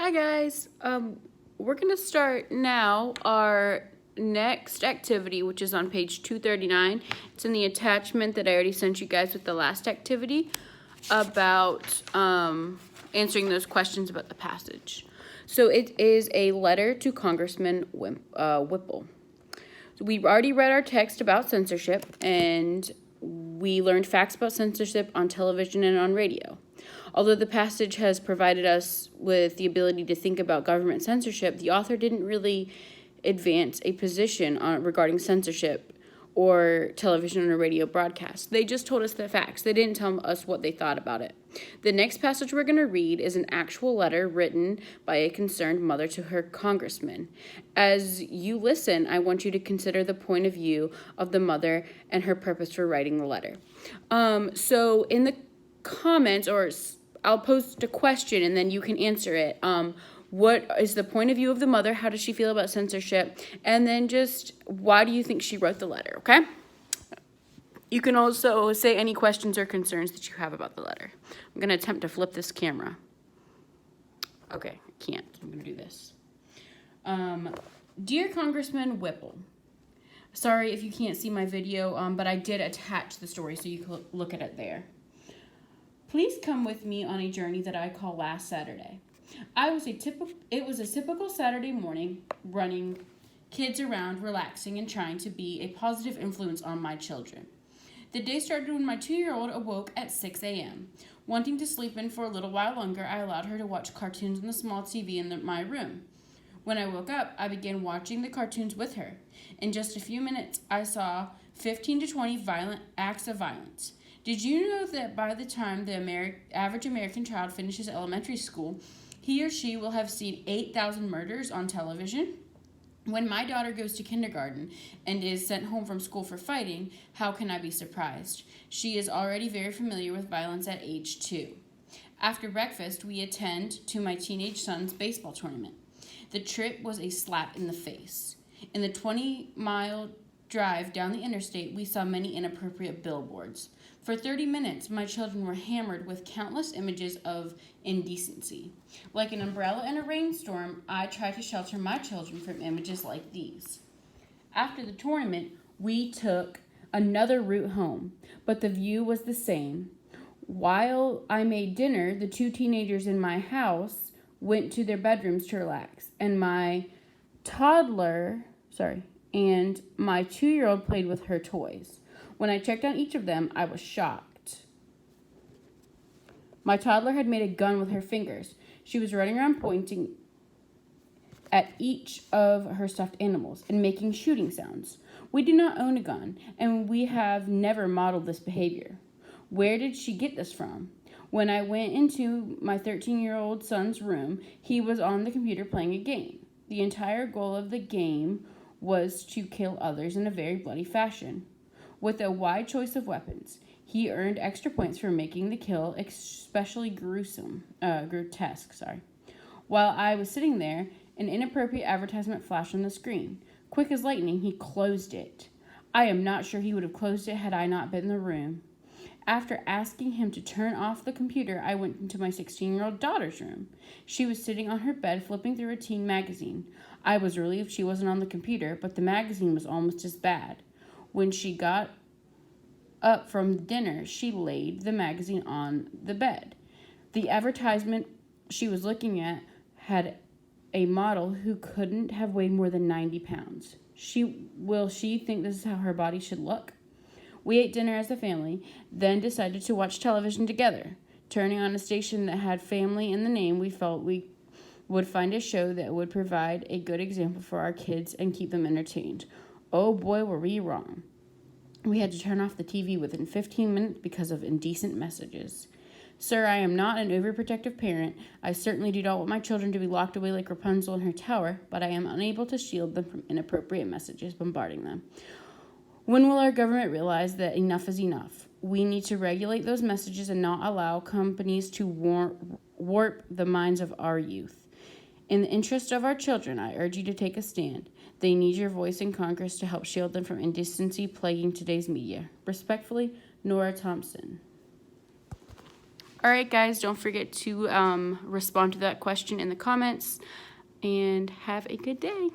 Hi guys. We're gonna start now our next activity, which is on page 239. It's in the attachment that I already sent you guys with the last activity about answering those questions about the passage. So it is a letter to Congressman Whipple. So we already read our text about censorship, and we learned facts about censorship on television and on radio. Although the passage has provided us with the ability to think about government censorship, the author didn't really advance a position regarding censorship or television or radio broadcasts. They just told us the facts. They didn't tell us what they thought about it. The next passage we're going to read is an actual letter written by a concerned mother to her congressman. As you listen, I want you to consider the point of view of the mother and her purpose for writing the letter. So in the comments, or I'll post a question and then you can answer it. What is the point of view of the mother? How does she feel about censorship? And then just why do you think she wrote the letter, okay? You can also say any questions or concerns that you have about the letter. I'm going to attempt to flip this camera. Okay, I can't. I'm going to do this. Dear Congressman Whipple, sorry if you can't see my video, but I did attach the story so you can look at it there. Please come with me on a journey that I call Last Saturday. It was a typical Saturday morning, running kids around, relaxing, and trying to be a positive influence on my children. The day started when my 2-year-old awoke at 6 a.m. Wanting to sleep in for a little while longer, I allowed her to watch cartoons on the small TV in my room. When I woke up, I began watching the cartoons with her. In just a few minutes, I saw 15 to 20 violent acts of violence. Did you know that by the time the average American child finishes elementary school, he or she will have seen 8,000 murders on television? When my daughter goes to kindergarten and is sent home from school for fighting, how can I be surprised? She is already very familiar with violence at age 2. After breakfast, we attend to my teenage son's baseball tournament. The trip was a slap in the face. In the 20-mile drive down the interstate, we saw many inappropriate billboards. For 30 minutes, my children were hammered with countless images of indecency. Like an umbrella in a rainstorm, I tried to shelter my children from images like these. After the tournament, we took another route home, but the view was the same. While I made dinner, the 2 teenagers in my house went to their bedrooms to relax, and my 2-year-old played with her toys. When I checked on each of them, I was shocked. My toddler had made a gun with her fingers. She was running around pointing at each of her stuffed animals and making shooting sounds. We do not own a gun, and we have never modeled this behavior. Where did she get this from? When I went into my 13-year-old son's room, he was on the computer playing a game. The entire goal of the game was to kill others in a very bloody fashion. With a wide choice of weapons, he earned extra points for making the kill especially grotesque. While I was sitting there, an inappropriate advertisement flashed on the screen. Quick as lightning, he closed it. I am not sure he would have closed it had I not been in the room. After asking him to turn off the computer, I went into my 16-year-old daughter's room. She was sitting on her bed flipping through a teen magazine. I was relieved she wasn't on the computer, but the magazine was almost as bad. When she got up from dinner, she laid the magazine on the bed. The advertisement she was looking at had a model who couldn't have weighed more than 90 pounds. Will she think this is how her body should look? We ate dinner as a family, then decided to watch television together. Turning on a station that had family in the name, we felt we would find a show that would provide a good example for our kids and keep them entertained. Oh boy, were we wrong. We had to turn off the TV within 15 minutes because of indecent messages. Sir, I am not an overprotective parent. I certainly do not want my children to be locked away like Rapunzel in her tower, but I am unable to shield them from inappropriate messages bombarding them. When will our government realize that enough is enough? We need to regulate those messages and not allow companies to warp the minds of our youth. In the interest of our children, I urge you to take a stand. They need your voice in Congress to help shield them from indecency plaguing today's media. Respectfully, Nora Thompson. All right, guys, don't forget to respond to that question in the comments, and have a good day.